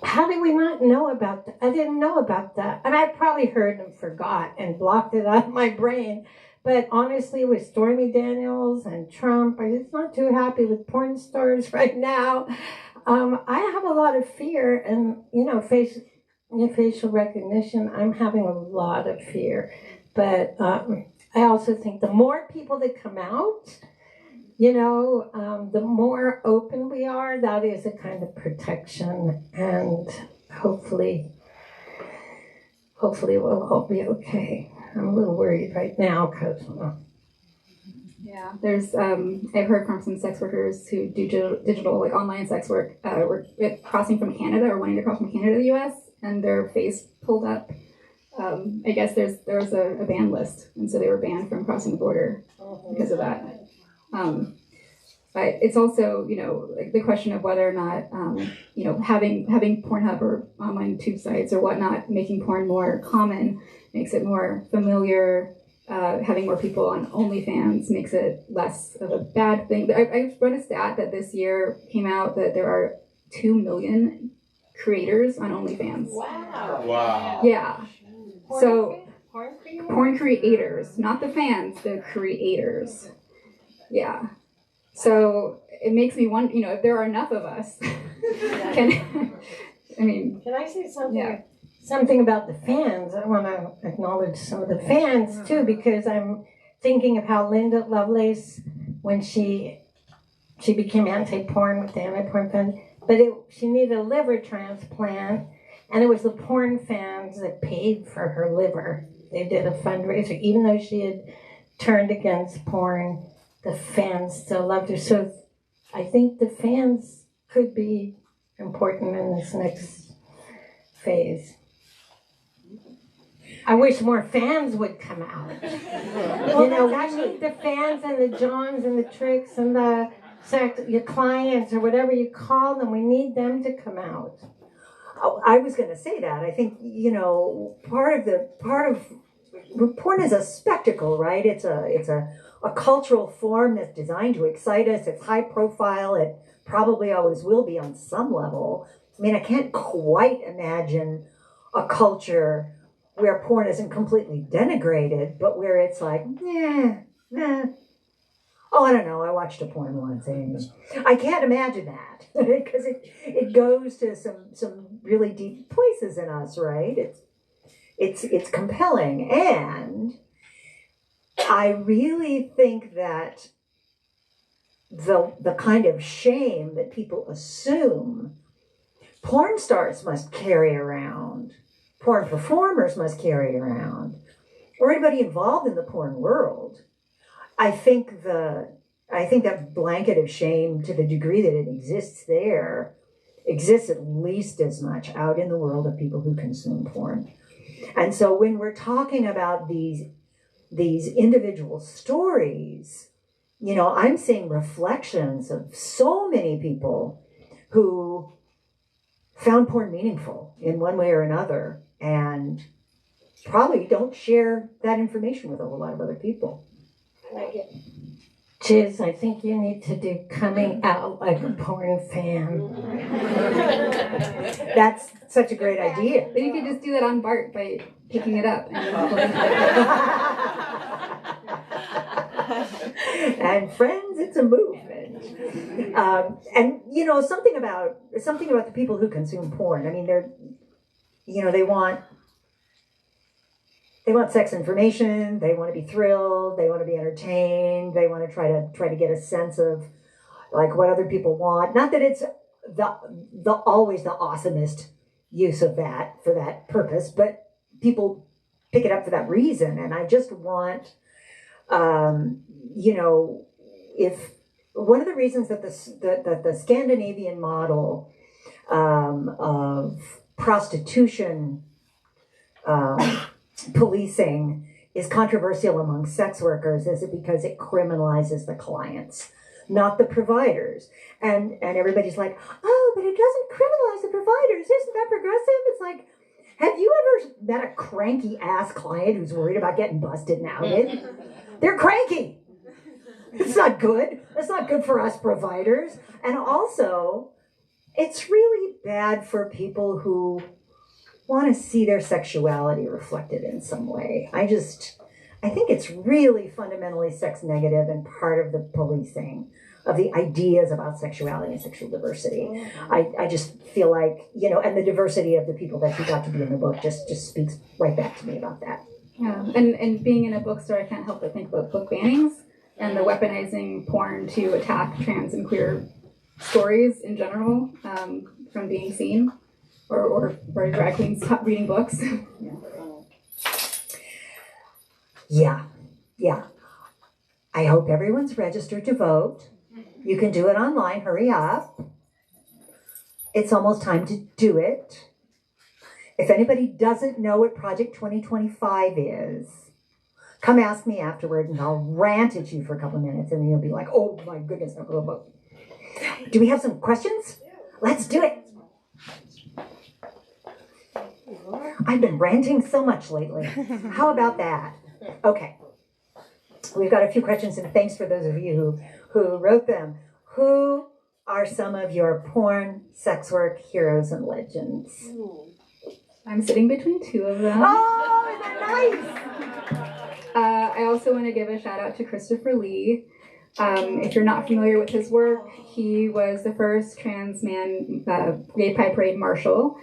How did we not know about that? I didn't know about that. I mean, I probably heard and forgot and blocked it out of my brain. But honestly, with Stormy Daniels and Trump, I'm just not too happy with porn stars right now. I have a lot of fear, and facial recognition, I'm having a lot of fear. But I also think the more people that come out, the more open we are, that is a kind of protection, and hopefully we'll all be okay. I'm a little worried right now because. Yeah, there's I've heard from some sex workers who do digital like online sex work, were crossing from Canada or wanting to cross from Canada to the U.S. and their face pulled up. I guess there was a ban list, and so they were banned from crossing the border because of that. But it's also, like the question of whether or not, having Pornhub or online tube sites or whatnot, making porn more common, makes it more familiar. Having more people on OnlyFans makes it less of a bad thing. I read a stat that this year came out that there are 2 million creators on OnlyFans. Wow. Wow. Yeah. So Porn creator? porn creators, not the fans, the creators. Yeah. So it makes me wonder, if there are enough of us, can I say something? Yeah. Something about the fans. I want to acknowledge some of the fans too, because I'm thinking of how Linda Lovelace, when she became anti-porn with the anti-porn fans, but she needed a liver transplant, and it was the porn fans that paid for her liver. They did a fundraiser, even though she had turned against porn. The fans still loved her. So I think the fans could be important in this next phase. I wish more fans would come out. We need the fans and the Johns and the Tricks and your clients or whatever you call them. We need them to come out. Oh, I was going to say that. I think, part of porn is a spectacle, right? It's a cultural form that's designed to excite us. It's high profile. It probably always will be on some level. I mean, I can't quite imagine a culture where porn isn't completely denigrated, but where it's like, nah. Oh, I don't know. I watched a porn once. I can't imagine that because it goes to some really deep places in us, right? It's compelling, and I really think that the kind of shame that people assume porn stars must carry around, porn performers must carry around, or anybody involved in the porn world. I think that blanket of shame, to the degree that it exists there, exists at least as much out in the world of people who consume porn. And so when we're talking about these individual stories, I'm seeing reflections of so many people who found porn meaningful in one way or another and probably don't share that information with a whole lot of other people. Jiz, I think you need to do coming out like a porn fan. That's such a great idea. Then you could just do that on BART by picking it up. And friends, it's a movement. And something about the people who consume porn. I mean, they want sex information. They want to be thrilled. They want to be entertained. They want to try to get a sense of like what other people want. Not that it's always the awesomest use of that for that purpose, but people pick it up for that reason. And I just want, if one of the reasons that the Scandinavian model of prostitution policing is controversial among sex workers is because it criminalizes the clients, not the providers. And everybody's like, oh, but it doesn't criminalize the providers. Isn't that progressive? It's like, have you ever met a cranky ass client who's worried about getting busted and outed? They're cranky. It's not good. It's not good for us providers. And also, it's really bad for people who want to see their sexuality reflected in some way. I think it's really fundamentally sex negative and part of the policing of the ideas about sexuality and sexual diversity. I just feel like, and the diversity of the people that you got to be in the book just speaks right back to me about that. Yeah, and being in a bookstore, I can't help but think about book bannings and the weaponizing porn to attack trans and queer stories in general from being seen. Or drag queens stop reading books. Yeah. I hope everyone's registered to vote. You can do it online. Hurry up. It's almost time to do it. If anybody doesn't know what Project 2025 is, come ask me afterward and I'll rant at you for a couple of minutes and then you'll be like, oh my goodness, I'll go vote. Do we have some questions? Let's do it. I've been ranting so much lately. How about that? Okay. We've got a few questions, and thanks for those of you who wrote them. Who are some of your porn, sex work heroes and legends? I'm sitting between two of them. Oh, they're nice! I also want to give a shout out to Christopher Lee. If you're not familiar with his work, he was the first trans man gay pride parade marshal.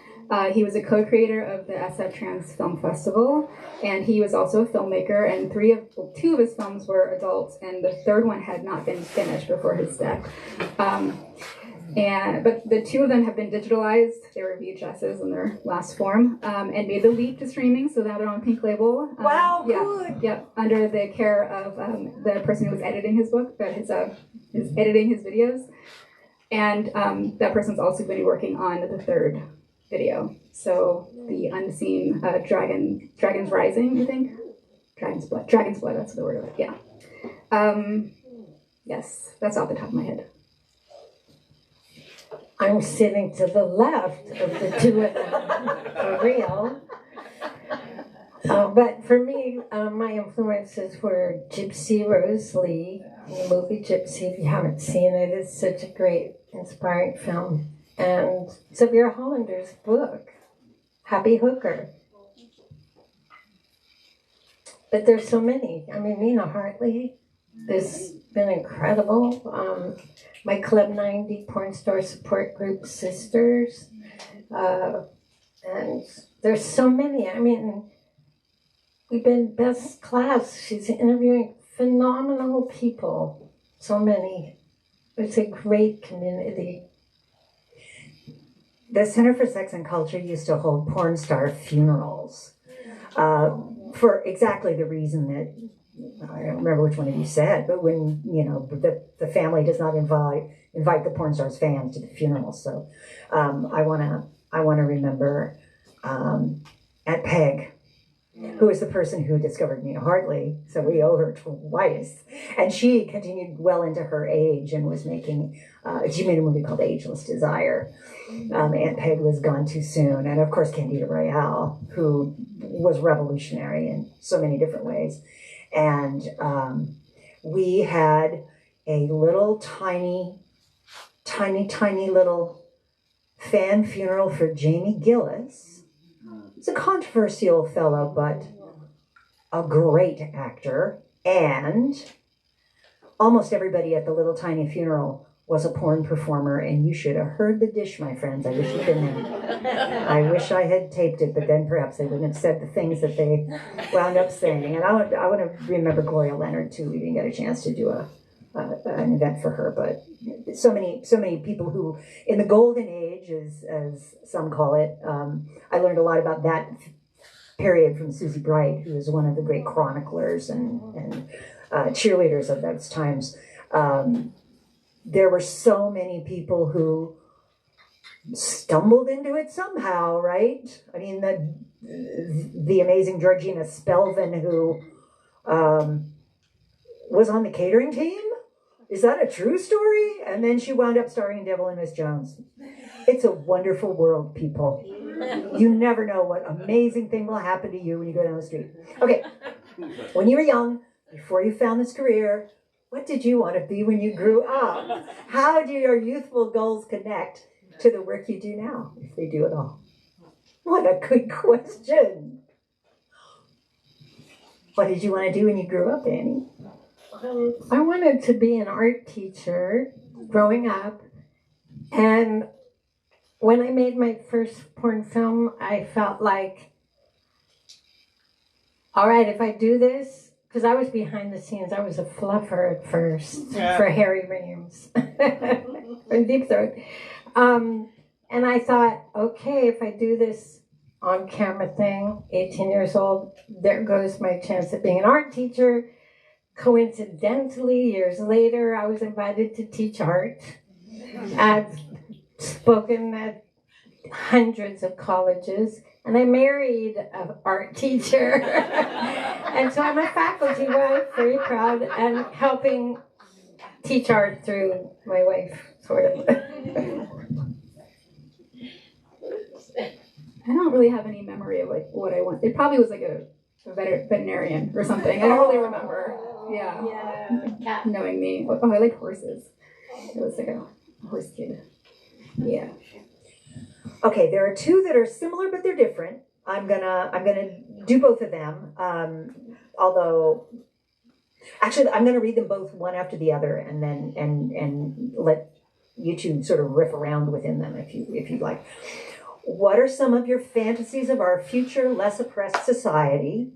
He was a co-creator of the SF Trans Film Festival, and he was also a filmmaker, and two of his films were adult, and the third one had not been finished before his death. But the two of them have been digitalized. They were VHSs in their last form, and made the leap to streaming, so now they're on Pink Label. Wow, yeah, good. Yeah, under the care of the person who was editing his book, is editing his videos. And that person's also going to be working on the third video. So the unseen Dragon's Rising, I think? Dragon's Blood, that's the word of it, yeah. Yes, that's off the top of my head. I'm sitting to the left of the two of them, for real. But for me, my influences were Gypsy Rose Lee, the movie Gypsy. If you haven't seen it, it's such a great, inspiring film. And Sylvia Hollander's book, Happy Hooker. But there's so many. I mean, Nina Hartley has been incredible. My Club 90 porn star support group sisters. And there's so many. I mean, we've been best class. She's interviewing phenomenal people. So many. It's a great community. The Center for Sex and Culture used to hold porn star funerals for exactly the reason that, I don't remember which one of you said, but when, the family does not invite the porn star's fans to the funeral. So I want to remember Aunt Peg, who is the person who discovered Nina Hartley, so we owe her twice. And she continued well into her age and was she made a movie called Ageless Desire. Aunt Peg was gone too soon. And of course, Candida Royale, who was revolutionary in so many different ways. And we had a little tiny little fan funeral for Jamie Gillis. He's a controversial fellow, but a great actor. And almost everybody at the little tiny funeral was a porn performer, and you should have heard the dish, my friends. I wish you'd been there. I wish I had taped it, but then perhaps they wouldn't have said the things that they wound up saying. And I want to remember Gloria Leonard, too. We didn't get a chance to do an event for her, but so many people who, in the golden age, as some call it, I learned a lot about that period from Susie Bright, who is one of the great chroniclers and cheerleaders of those times. There were so many people who stumbled into it somehow, right? I mean, the amazing Georgina Spelvin, who was on the catering team. Is that a true story? And then she wound up starring in Devil and Miss Jones. It's a wonderful world, people. You never know what amazing thing will happen to you when you go down the street. Okay, when you were young, before you found this career, what did you want to be when you grew up? How do your youthful goals connect to the work you do now, if they do at all? What a good question. What did you want to do when you grew up, Annie? I wanted to be an art teacher growing up, and when I made my first porn film, I felt like, all right, if I do this, because I was behind the scenes, I was a fluffer at first for Harry Reams and Deep Throat. And I thought, okay, if I do this on-camera thing, 18 years old, there goes my chance of being an art teacher. Coincidentally, years later, I was invited to teach art. I've spoken at hundreds of colleges, and I married an art teacher. And so I'm a faculty wife, very proud, and helping teach art through my wife, sort of. I don't really have any memory of like what I want. It probably was like a veterinarian or something. I don't really remember. Yeah. Knowing me. Oh, I liked horses. It was like horse kid. Yeah. Okay, there are two that are similar, but they're different. I'm gonna do both of them. Although, actually, I'm gonna read them both one after the other, and then and let you two sort of riff around within them if you'd like. What are some of your fantasies of our future, less oppressed society?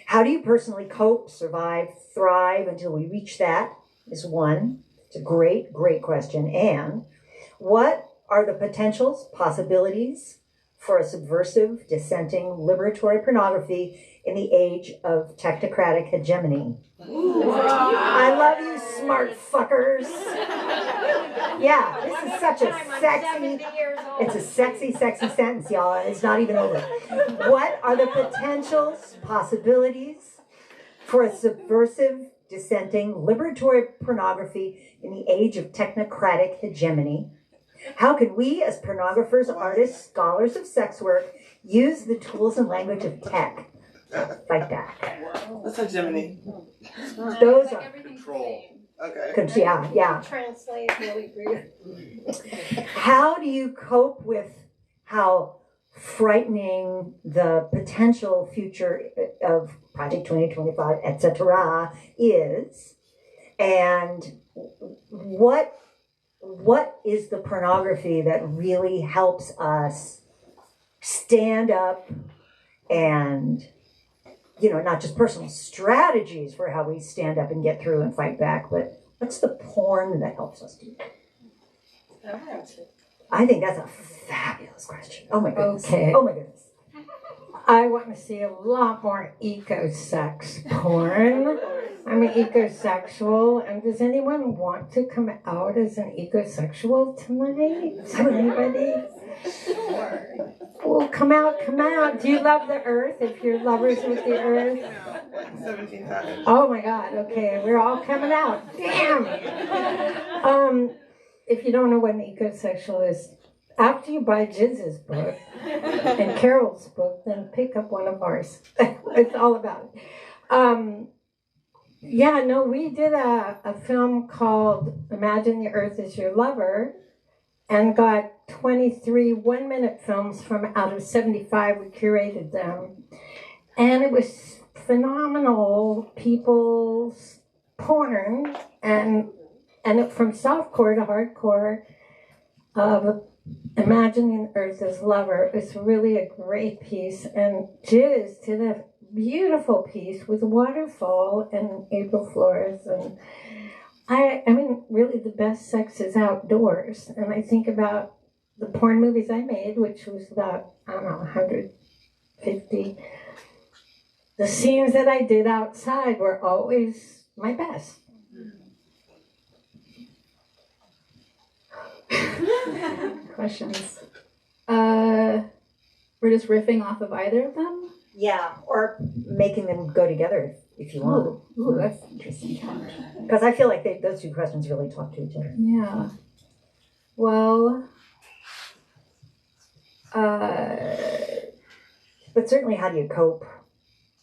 How do you personally cope, survive, thrive until we reach that? Is one. It's a great, great question. And what are the potentials, possibilities for a subversive, dissenting, liberatory pornography in the age of technocratic hegemony? I love you, smart fuckers. Yeah, this is such a sexy, it's a sexy, sexy sentence, y'all, and it's not even over. What are the potentials, possibilities for a subversive, dissenting, liberatory pornography in the age of technocratic hegemony? How can we, as pornographers, artists, scholars of sex work, use the tools and language of tech to fight back? That's hegemony. Those are Control. Okay. yeah. Translate really brief. How do you cope with how frightening the potential future of Project 2025, etc., is? And what is the pornography that really helps us stand up and, not just personal strategies for how we stand up and get through and fight back, but what's the porn that helps us do that? I think that's a fabulous question. Oh my goodness. Okay. Oh my goodness. I want to see a lot more eco-sex porn. I'm an ecosexual, and does anyone want to come out as an ecosexual tonight? Anybody? Well, come out. Do you love the earth, if you're lovers with the earth? 17 times. Oh my God, okay, we're all coming out. Damn! If you don't know what an ecosexual is, after you buy Jiz's book and Carol's book, then pick up one of ours. It's all about it. We did a film called Imagine the Earth is Your Lover, and got 23 one-minute films from out of 75. We curated them. And it was phenomenal people's porn, and from softcore to hardcore, of Imagining Earth as Lover. It's really a great piece. And Jiz did a beautiful piece with waterfall and April Flores. And I mean, really the best sex is outdoors. And I think about the porn movies I made, which was about, 150. The scenes that I did outside were always my best. Questions? We're just riffing off of either of them? Yeah, or making them go together if you want. Ooh, that's interesting. Because I feel like those two questions really talk to each other. Yeah. Well, but certainly, how do you cope?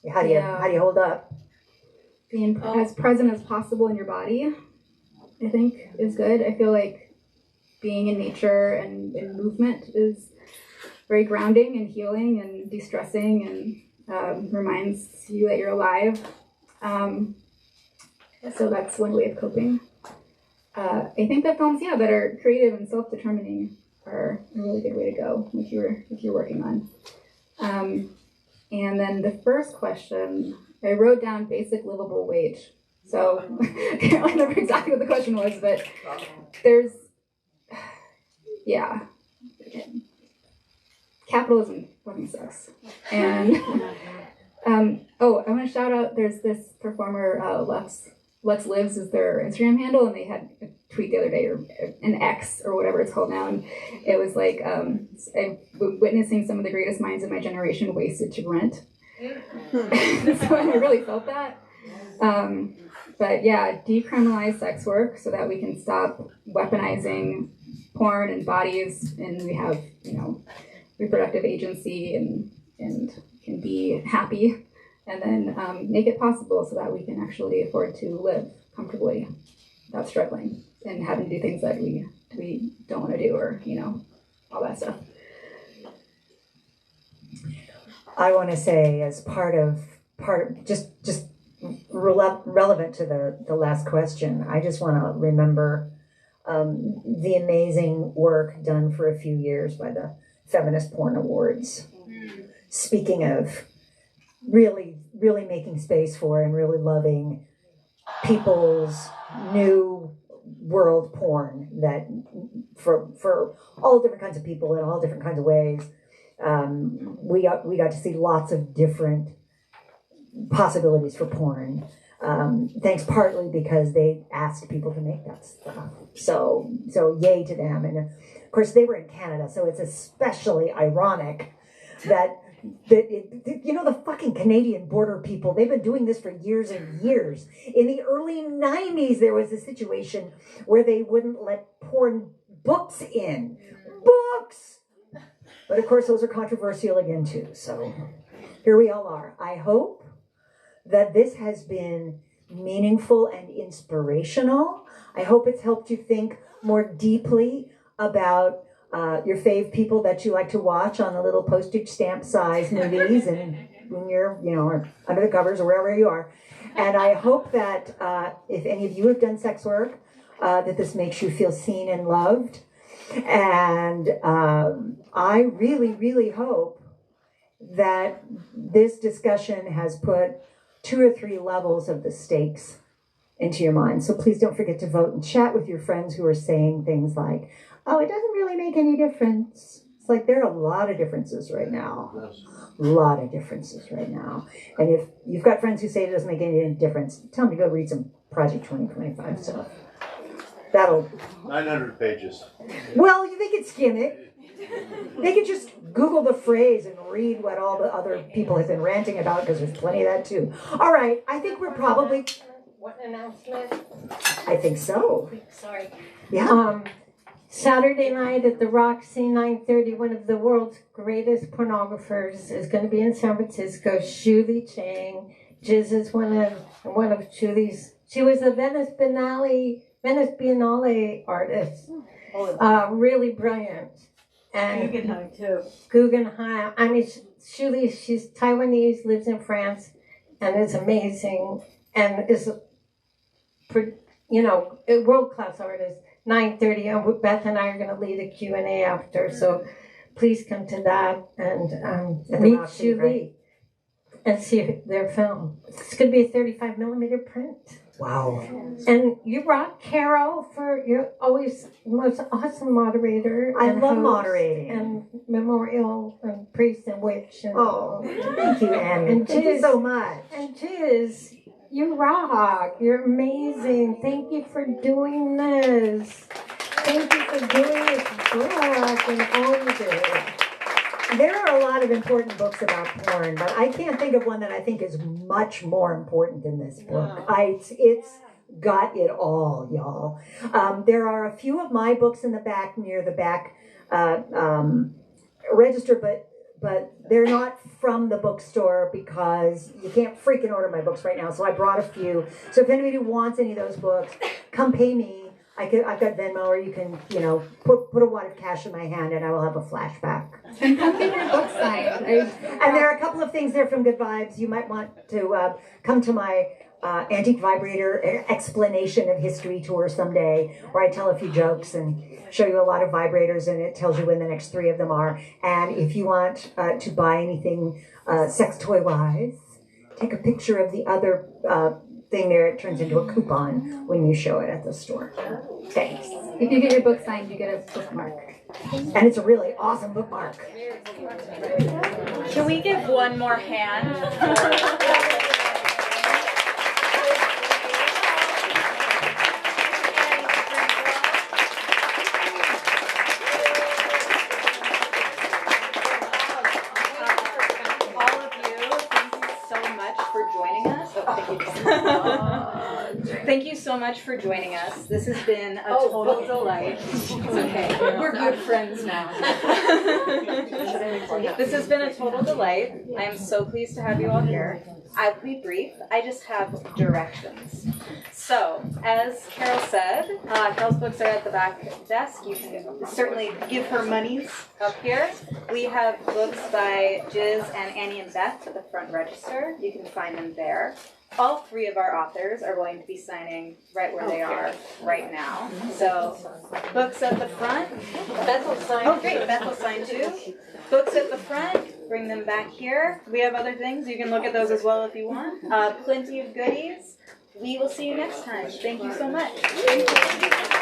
How do you hold up? being as present as possible in your body, I think, is good. I feel like being in nature and in movement is very grounding and healing and de-stressing, and reminds you that you're alive. So that's one way of coping. I think that films, that are creative and self-determining are a really good way to go if you're working on. And then the first question, I wrote down basic livable wage. So I don't remember exactly what the question was, but there's, capitalism fucking sucks. And I want to shout out, there's this performer, Lex Lives is their Instagram handle, and they had a tweet the other day, or an X or whatever it's called now, and it was like, I'm witnessing some of the greatest minds of my generation wasted to rent. So I really felt that. But yeah, decriminalize sex work so that we can stop weaponizing porn and bodies, and we have, reproductive agency and can be happy, and then make it possible so that we can actually afford to live comfortably without struggling and having to do things that we we don't want to do, or all that stuff. I want to say, as part of just relevant to the last question, I just want to remember the amazing work done for a few years by the Feminist Porn Awards. Speaking of really making space for and really loving people's new world porn, that for all different kinds of people in all different kinds of ways. We got to see lots of different possibilities for porn. Thanks partly because they asked people to make that stuff. So yay to them. And of course they were in Canada, so it's especially ironic that the fucking Canadian border people, they've been doing this for years and years. In the early 90s, there was a situation where they wouldn't let porn books in. Books! But of course, those are controversial again, too. So here we all are. I hope that this has been meaningful and inspirational. I hope it's helped you think more deeply about your fave people that you like to watch on the little postage stamp size movies and when you're, under the covers or wherever you are. And I hope that if any of you have done sex work, that this makes you feel seen and loved. And I really, really hope that this discussion has put 2 or 3 levels of the stakes into your mind. So please don't forget to vote and chat with your friends who are saying things like, oh, it doesn't really make any difference. It's like there are a lot of differences right now. A lot of differences right now. And if you've got friends who say it doesn't make any difference, tell them to go read some Project 2025 stuff. That'll... 900 pages. Well, they could skim it. They could just Google the phrase and read what all the other people have been ranting about, because there's plenty of that too. All right, I think we're probably... What announcement? I think so. Sorry. Yeah. Saturday night at the Roxy 9:30, one of the world's greatest pornographers is going to be in San Francisco. Jiz Lee. Jiz is one of Julie's. She was a Venice Biennale artist. Really brilliant. And Guggenheim too. Guggenheim. I mean, Julie, she's Taiwanese, lives in France, and is amazing, and is a world-class artist. 9:30, and Beth and I are going to lead a Q&A after, so please come to that and meet Julie and see their film. It's going to be a 35 millimeter print. Wow. And you rock, Carol, you're always the most awesome moderator. I and love host moderating. And memorial and priest and witch. And Thank you, Annie. And Thank you so much. And Jiz, you rock. You're amazing. Thank you for doing this. Thank you for doing this book and all you do. There are a lot of important books about porn, but I can't think of one that I think is much more important than this book. It's got it all, y'all. There are a few of my books in the back, near the back register, but they're not from the bookstore because you can't freaking order my books right now. So I brought a few. So if anybody wants any of those books, come pay me. I've got Venmo, or you can, put a wad of cash in my hand and I will have a flashback. And come get your book signed. And there are a couple of things there from Good Vibes. You might want to come to my Antique Vibrator Explanation of History tour someday, where I tell a few jokes and show you a lot of vibrators, and it tells you when the next 3 of them are. And if you want to buy anything sex toy-wise, take a picture of the other thing there. It turns into a coupon when you show it at the store. Thanks. If you get your book signed, you get a bookmark. And it's a really awesome bookmark. Can we give one more hand? Thank you so much for joining us. This has been a total delight. It's okay. We're good friends now. This has been a total delight. I am so pleased to have you all here. I'll be brief. I just have directions. So, as Carol said, Carol's books are at the back desk. You can certainly give her monies up here. We have books by Jiz and Annie and Beth at the front register. You can find them there. All three of our authors are going to be signing right where they are right now. So, books at the front. Beth will sign. Oh, great. Beth will sign too. Books at the front. Bring them back here. We have other things. You can look at those as well if you want. Plenty of goodies. We will see you next time. Thank you so much.